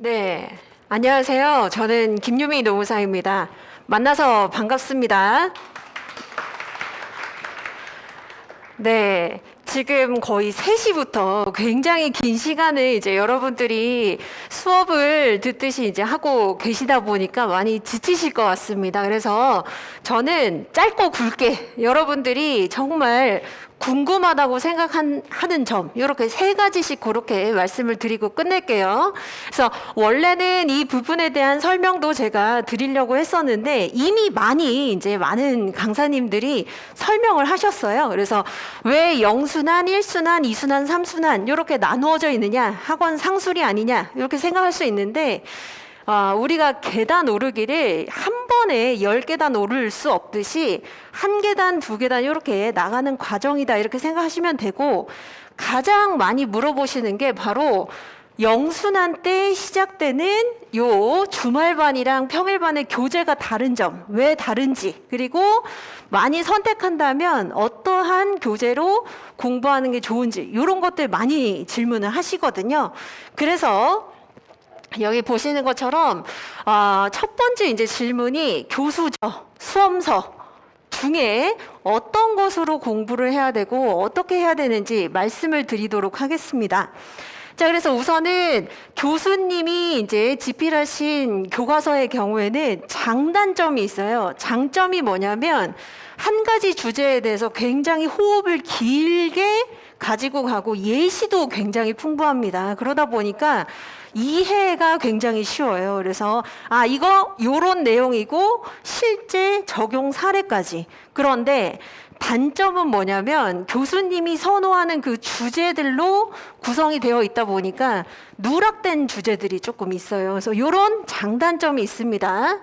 네, 안녕하세요. 저는 김유미 노무사입니다. 만나서 반갑습니다. 네, 지금 거의 3시부터 굉장히 긴 시간을 이제 여러분들이 수업을 듣듯이 이제 하고 계시다 보니까 많이 지치실 것 같습니다. 그래서 저는 짧고 굵게 여러분들이 정말 궁금하다고 생각하는 점, 이렇게 3가지씩 그렇게 말씀을 드리고 끝낼게요. 그래서 원래는 이 부분에 대한 설명도 제가 드리려고 했었는데 이미 이제 많은 강사님들이 설명을 하셨어요. 그래서 왜 영순환, 1순환, 2순환, 3순환 이렇게 나누어져 있느냐, 학원 상술이 아니냐 이렇게 생각할 수 있는데 우리가 계단 오르기를 한 번에 10계단 오를 수 없듯이 한 계단, 2계단 이렇게 나가는 과정이다 이렇게 생각하시면 되고, 가장 많이 물어보시는 게 바로 영순환 때 시작되는 요 주말반이랑 평일반의 교재가 다른 점, 왜 다른지, 그리고 많이 선택한다면 어떠한 교재로 공부하는 게 좋은지 이런 것들 많이 질문을 하시거든요. 그래서 여기 보시는 것처럼 첫 번째 이제 질문이 교수저, 수험서 중에 어떤 것으로 공부를 해야 되고 어떻게 해야 되는지 말씀을 드리도록 하겠습니다. 자, 그래서 우선은 교수님이 이제 집필하신 교과서의 경우에는 장단점이 있어요. 장점이 뭐냐면 한 가지 주제에 대해서 굉장히 호흡을 길게 가지고 가고 예시도 굉장히 풍부합니다. 그러다 보니까 이해가 굉장히 쉬워요. 그래서 이거 요런 내용이고 실제 적용 사례까지. 그런데 단점은 뭐냐면 교수님이 선호하는 그 주제들로 구성이 되어 있다 보니까 누락된 주제들이 조금 있어요. 그래서 이런 장단점이 있습니다.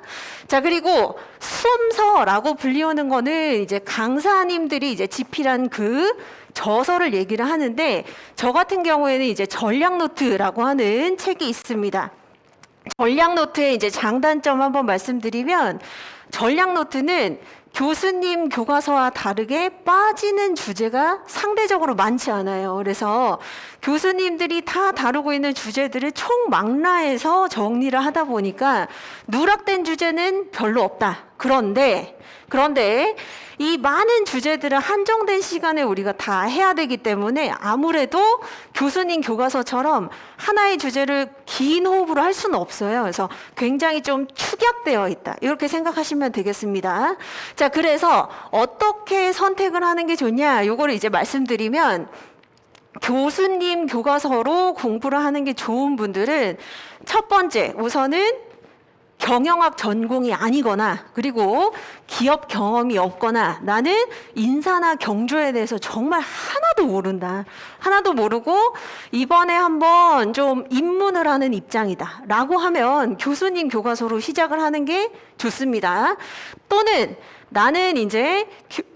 자, 그리고 수험서라고 불리우는 거는 이제 강사님들이 이제 집필한 그 저서를 얘기를 하는데, 저 같은 경우에는 이제 전략노트라고 하는 책이 있습니다. 전략노트의 이제 장단점 한번 말씀드리면, 전략노트는 교수님 교과서와 다르게 빠지는 주제가 상대적으로 많지 않아요. 그래서 교수님들이 다 다루고 있는 주제들을 총망라해서 정리를 하다 보니까 누락된 주제는 별로 없다. 그런데 이 많은 주제들을 한정된 시간에 우리가 다 해야 되기 때문에 아무래도 교수님 교과서처럼 하나의 주제를 긴 호흡으로 할 수는 없어요. 그래서 굉장히 좀 축약되어 있다, 이렇게 생각하시면 되겠습니다. 자, 그래서 어떻게 선택을 하는 게 좋냐, 요거를 이제 말씀드리면, 교수님 교과서로 공부를 하는 게 좋은 분들은 첫 번째, 우선은 경영학 전공이 아니거나, 그리고 기업 경험이 없거나, 나는 인사나 경조에 대해서 정말 하나도 모른다, 하나도 모르고 이번에 한번 좀 입문을 하는 입장이다 라고 하면 교수님 교과서로 시작을 하는 게 좋습니다. 또는 나는 이제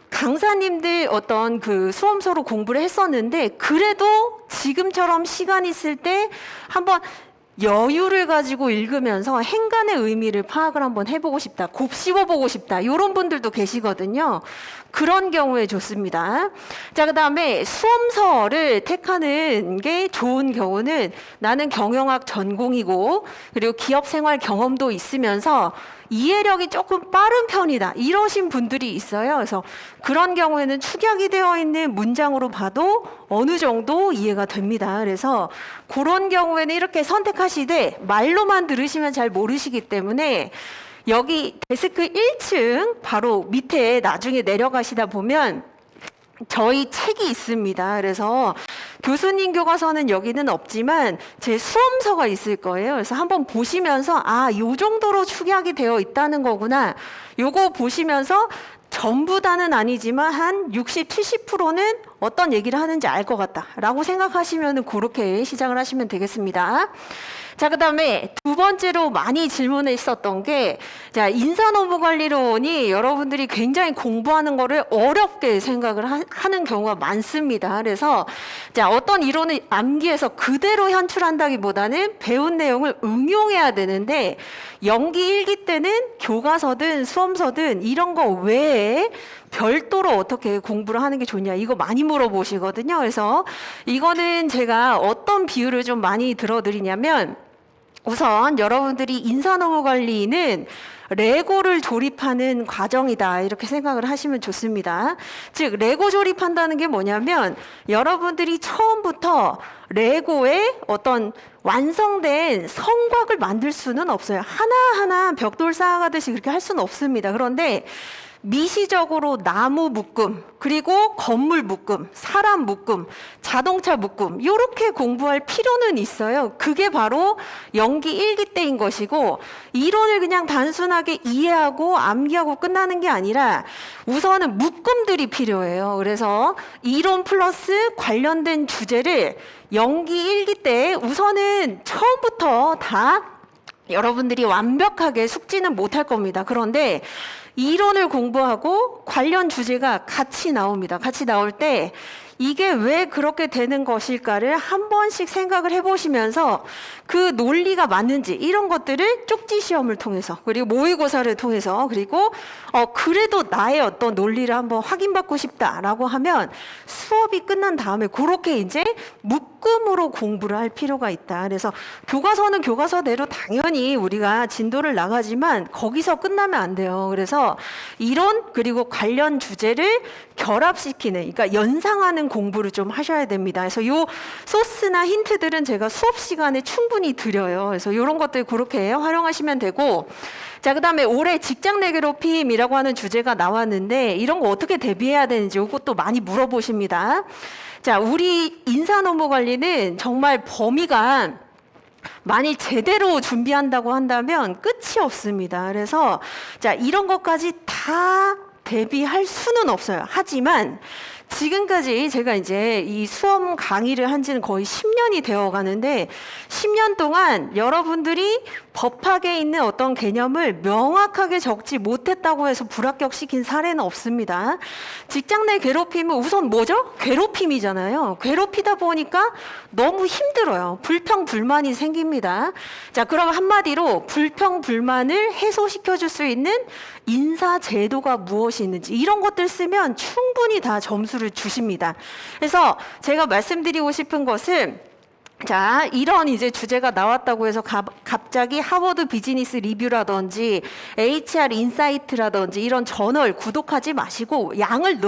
강사님들 어떤 그 수험서로 공부를 했었는데 그래도 지금처럼 시간 있을 때 한번 여유를 가지고 읽으면서 행간의 의미를 파악을 한번 해보고 싶다, 곱씹어보고 싶다, 이런 분들도 계시거든요. 그런 경우에 좋습니다. 자, 그 다음에 수험서를 택하는 게 좋은 경우는 나는 경영학 전공이고 그리고 기업생활 경험도 있으면서 이해력이 조금 빠른 편이다, 이러신 분들이 있어요. 그래서 그런 경우에는 축약이 되어 있는 문장으로 봐도 어느 정도 이해가 됩니다. 그래서 그런 경우에는 이렇게 선택하시되 말로만 들으시면 잘 모르시기 때문에 여기 데스크 1층 바로 밑에 나중에 내려가시다 보면 저희 책이 있습니다. 그래서 교수님 교과서는 여기는 없지만 제 수험서가 있을 거예요. 그래서 한번 보시면서 요 정도로 축약이 되어 있다는 거구나, 요거 보시면서 전부 다는 아니지만 한 60, 70%는 어떤 얘기를 하는지 알 것 같다 라고 생각하시면 그렇게 시작을 하시면 되겠습니다. 자, 그 다음에 두 번째로 많이 질문을 있었던 게, 자, 인사노무관리론이 여러분들이 굉장히 공부하는 거를 어렵게 생각을 하는 경우가 많습니다. 그래서 자, 어떤 이론을 암기해서 그대로 현출한다기보다는 배운 내용을 응용해야 되는데, 연기 1기 때는 교과서든 수험서든 이런 거 외에 별도로 어떻게 공부를 하는 게 좋냐, 이거 많이 물어보시거든요. 그래서 이거는 제가 어떤 비유를 좀 많이 들어드리냐면, 우선 여러분들이 인사노무관리는 레고를 조립하는 과정이다 이렇게 생각을 하시면 좋습니다. 즉 레고 조립한다는 게 뭐냐면 여러분들이 처음부터 레고의 어떤 완성된 성곽을 만들 수는 없어요. 하나하나 벽돌 쌓아가듯이 그렇게 할 수는 없습니다. 그런데 미시적으로 나무 묶음, 그리고 건물 묶음, 사람 묶음, 자동차 묶음 이렇게 공부할 필요는 있어요. 그게 바로 연기 1기 때인 것이고 이론을 그냥 단순하게 이해하고 암기하고 끝나는 게 아니라 우선은 묶음들이 필요해요. 그래서 이론 플러스 관련된 주제를 연기 1기 때 우선은 처음부터 다 여러분들이 완벽하게 숙지는 못할 겁니다. 그런데 이론을 공부하고 관련 주제가 같이 나옵니다. 같이 나올 때 이게 왜 그렇게 되는 것일까를 한 번씩 생각을 해보시면서 그 논리가 맞는지 이런 것들을 쪽지 시험을 통해서 그리고 모의고사를 통해서 그리고 그래도 나의 어떤 논리를 한번 확인받고 싶다라고 하면 수업이 끝난 다음에 그렇게 이제 묶음으로 공부를 할 필요가 있다. 그래서 교과서는 교과서대로 당연히 우리가 진도를 나가지만 거기서 끝나면 안 돼요. 그래서 이론 그리고 관련 주제를 결합시키는, 그러니까 연상하는 공부를 좀 하셔야 됩니다. 그래서 요 소스나 힌트들은 제가 수업 시간에 충분히 드려요. 그래서 이런 것들 그렇게 활용하시면 되고, 자, 그 다음에 올해 직장 내 괴롭힘이라고 하는 주제가 나왔는데 이런 거 어떻게 대비해야 되는지 이것도 많이 물어보십니다. 자, 우리 인사노무관리는 정말 범위가 만일 제대로 준비한다고 한다면 끝이 없습니다. 그래서 자, 이런 것까지 다 대비할 수는 없어요. 하지만 지금까지 제가 이제 이 수험 강의를 한 지는 거의 10년이 되어 가는데 10년 동안 여러분들이 법학에 있는 어떤 개념을 명확하게 적지 못했다고 해서 불합격시킨 사례는 없습니다. 직장 내 괴롭힘은 우선 뭐죠? 괴롭힘이잖아요. 괴롭히다 보니까 너무 힘들어요. 불평, 불만이 생깁니다. 자, 그럼 한마디로 불평, 불만을 해소시켜 줄 수 있는 인사 제도가 무엇이 있는지 이런 것들 쓰면 충분히 다 점수를 주십니다. 그래서 제가 말씀드리고 싶은 것은 자, 이런 이제 주제가 나왔다고 해서 갑자기 하버드 비즈니스 리뷰라든지 HR 인사이트라든지 이런 저널 구독하지 마시고 양을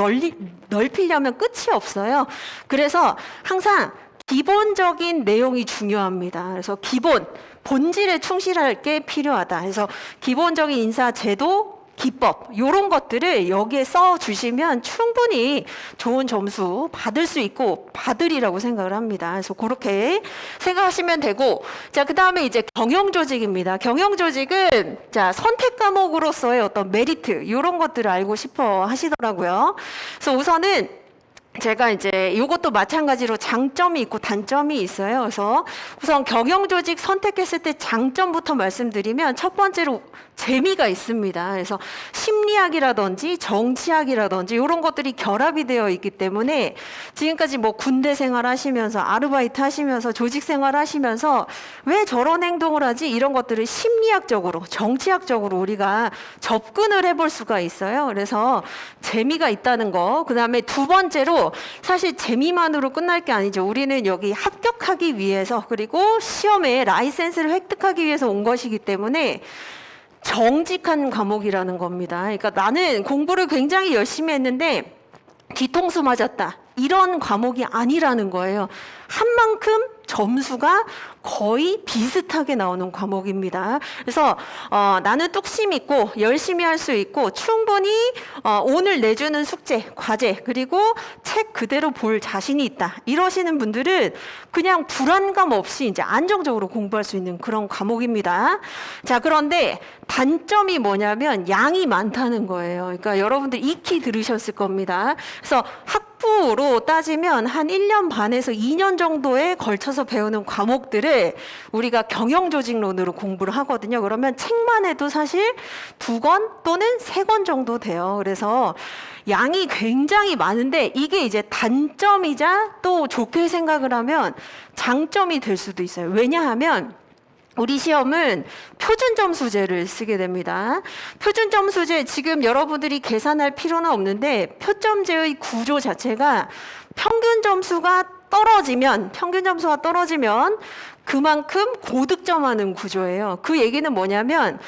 넓히려면 끝이 없어요. 그래서 항상 기본적인 내용이 중요합니다. 그래서 기본, 본질에 충실할 게 필요하다. 그래서 기본적인 인사 제도, 기법 이런 것들을 여기에 써 주시면 충분히 좋은 점수 받을 수 있고 받으리라고 생각을 합니다. 그래서 그렇게 생각하시면 되고, 자, 그 다음에 이제 경영조직입니다. 경영조직은 자, 선택 과목으로서의 어떤 메리트 이런 것들을 알고 싶어 하시더라고요. 그래서 우선은 제가 이제 이것도 마찬가지로 장점이 있고 단점이 있어요. 그래서 우선 경영조직 선택했을 때 장점부터 말씀드리면 첫 번째로 재미가 있습니다. 그래서 심리학이라든지 정치학이라든지 이런 것들이 결합이 되어 있기 때문에 지금까지 뭐 군대 생활 하시면서 아르바이트 하시면서 조직 생활 하시면서 왜 저런 행동을 하지? 이런 것들을 심리학적으로 정치학적으로 우리가 접근을 해볼 수가 있어요. 그래서 재미가 있다는 거. 그 다음에 두 번째로 사실 재미만으로 끝날 게 아니죠. 우리는 여기 합격하기 위해서 그리고 시험에 라이센스를 획득하기 위해서 온 것이기 때문에 정직한 과목이라는 겁니다. 그러니까 나는 공부를 굉장히 열심히 했는데 뒤통수 맞았다. 이런 과목이 아니라는 거예요. 한 만큼 점수가 거의 비슷하게 나오는 과목입니다. 그래서 나는 뚝심 있고 열심히 할 수 있고 충분히 오늘 내주는 숙제, 과제 그리고 책 그대로 볼 자신이 있다. 이러시는 분들은 그냥 불안감 없이 이제 안정적으로 공부할 수 있는 그런 과목입니다. 자, 그런데 단점이 뭐냐면 양이 많다는 거예요. 그러니까 여러분들 익히 들으셨을 겁니다. 그래서 학부로 따지면 한 1년 반에서 2년 정도에 걸쳐서 배우는 과목들을 우리가 경영조직론으로 공부를 하거든요. 그러면 책만 해도 사실 2권 또는 3권 정도 돼요. 그래서 양이 굉장히 많은데 이게 이제 단점이자 또 좋게 생각을 하면 장점이 될 수도 있어요. 왜냐하면 우리 시험은 표준점수제를 쓰게 됩니다. 표준점수제 지금 여러분들이 계산할 필요는 없는데 표점제의 구조 자체가 평균 점수가 떨어지면, 평균 점수가 떨어지면 그만큼 고득점하는 구조예요. 그 얘기는 뭐냐면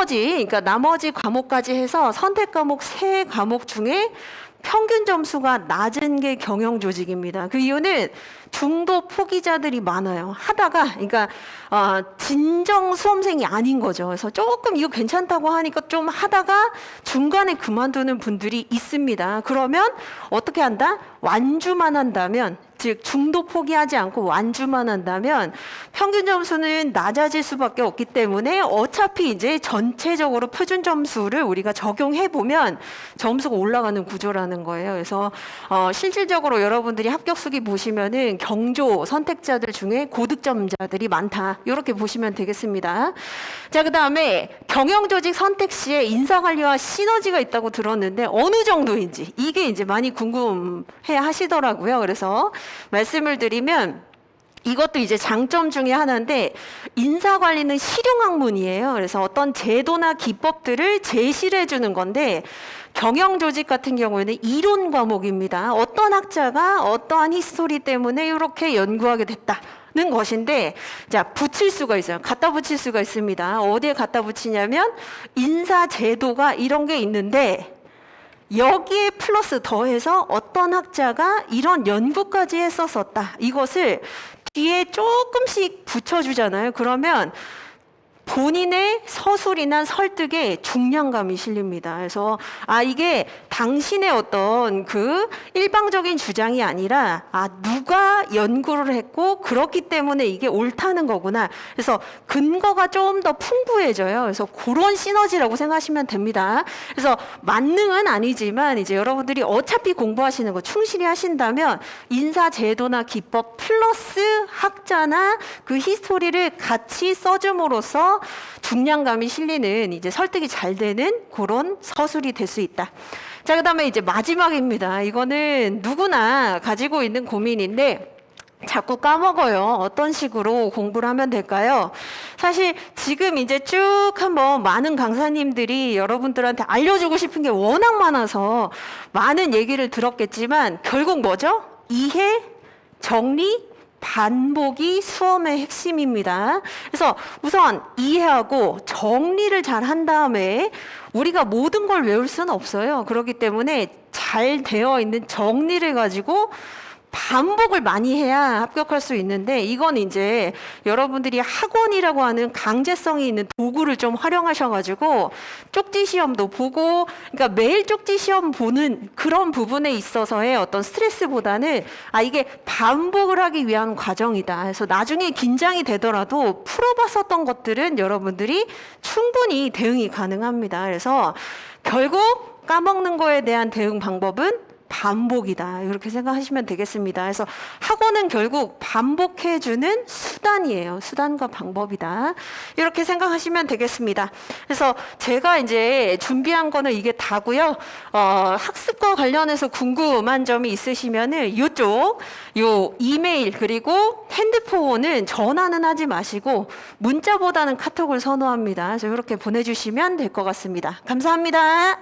그러니까 나머지 과목까지 해서 선택 과목 3과목 중에 평균 점수가 낮은 게 경영 조직입니다. 그 이유는 중도 포기자들이 많아요. 하다가, 그러니까 진정 수험생이 아닌 거죠. 그래서 조금 이거 괜찮다고 하니까 좀 하다가 중간에 그만두는 분들이 있습니다. 그러면 어떻게 한다? 완주만 한다면, 즉 중도 포기하지 않고 완주만 한다면 평균 점수는 낮아질 수밖에 없기 때문에 어차피 이제 전체적으로 표준 점수를 우리가 적용해 보면 점수가 올라가는 구조라는 거예요. 그래서 실질적으로 여러분들이 합격수기 보시면은 경조 선택자들 중에 고득점자들이 많다, 이렇게 보시면 되겠습니다. 자, 그다음에 경영조직 선택 시에 인사관리와 시너지가 있다고 들었는데 어느 정도인지 이게 이제 많이 궁금해 하시더라고요. 그래서 말씀을 드리면 이것도 이제 장점 중에 하나인데, 인사관리는 실용학문이에요. 그래서 어떤 제도나 기법들을 제시를 해주는 건데, 경영조직 같은 경우에는 이론 과목입니다. 어떤 학자가 어떠한 히스토리 때문에 이렇게 연구하게 됐다는 것인데, 자, 붙일 수가 있어요. 갖다 붙일 수가 있습니다. 어디에 갖다 붙이냐면 인사 제도가 이런 게 있는데 여기에 플러스 더해서 어떤 학자가 이런 연구까지 했었었다, 이것을 뒤에 조금씩 붙여주잖아요. 그러면 본인의 서술이나 설득에 중량감이 실립니다. 그래서 이게 당신의 어떤 그 일방적인 주장이 아니라 누가 연구를 했고 그렇기 때문에 이게 옳다는 거구나. 그래서 근거가 좀 더 풍부해져요. 그래서 그런 시너지라고 생각하시면 됩니다. 그래서 만능은 아니지만 이제 여러분들이 어차피 공부하시는 거 충실히 하신다면 인사 제도나 기법 플러스 학자나 그 히스토리를 같이 써줌으로써 중량감이 실리는, 이제 설득이 잘 되는 그런 서술이 될 수 있다. 자, 그다음에 이제 마지막입니다. 이거는 누구나 가지고 있는 고민인데 자꾸 까먹어요. 어떤 식으로 공부를 하면 될까요? 사실 지금 이제 쭉 한번 많은 강사님들이 여러분들한테 알려주고 싶은 게 워낙 많아서 많은 얘기를 들었겠지만 결국 뭐죠? 이해, 정리, 반복이 수험의 핵심입니다. 그래서 우선 이해하고 정리를 잘 한 다음에, 우리가 모든 걸 외울 수는 없어요. 그렇기 때문에 잘 되어 있는 정리를 가지고 반복을 많이 해야 합격할 수 있는데, 이건 이제 여러분들이 학원이라고 하는 강제성이 있는 도구를 좀 활용하셔가지고 쪽지 시험도 보고, 그러니까 매일 쪽지 시험 보는 그런 부분에 있어서의 어떤 스트레스보다는 이게 반복을 하기 위한 과정이다. 그래서 나중에 긴장이 되더라도 풀어봤었던 것들은 여러분들이 충분히 대응이 가능합니다. 그래서 결국 까먹는 거에 대한 대응 방법은 반복이다, 이렇게 생각하시면 되겠습니다. 그래서 학원은 결국 반복해주는 수단이에요. 수단과 방법이다, 이렇게 생각하시면 되겠습니다. 그래서 제가 이제 준비한 거는 이게 다고요. 학습과 관련해서 궁금한 점이 있으시면은 이쪽 요 이메일 그리고 핸드폰은 전화는 하지 마시고 문자보다는 카톡을 선호합니다. 그래서 이렇게 보내주시면 될 것 같습니다. 감사합니다.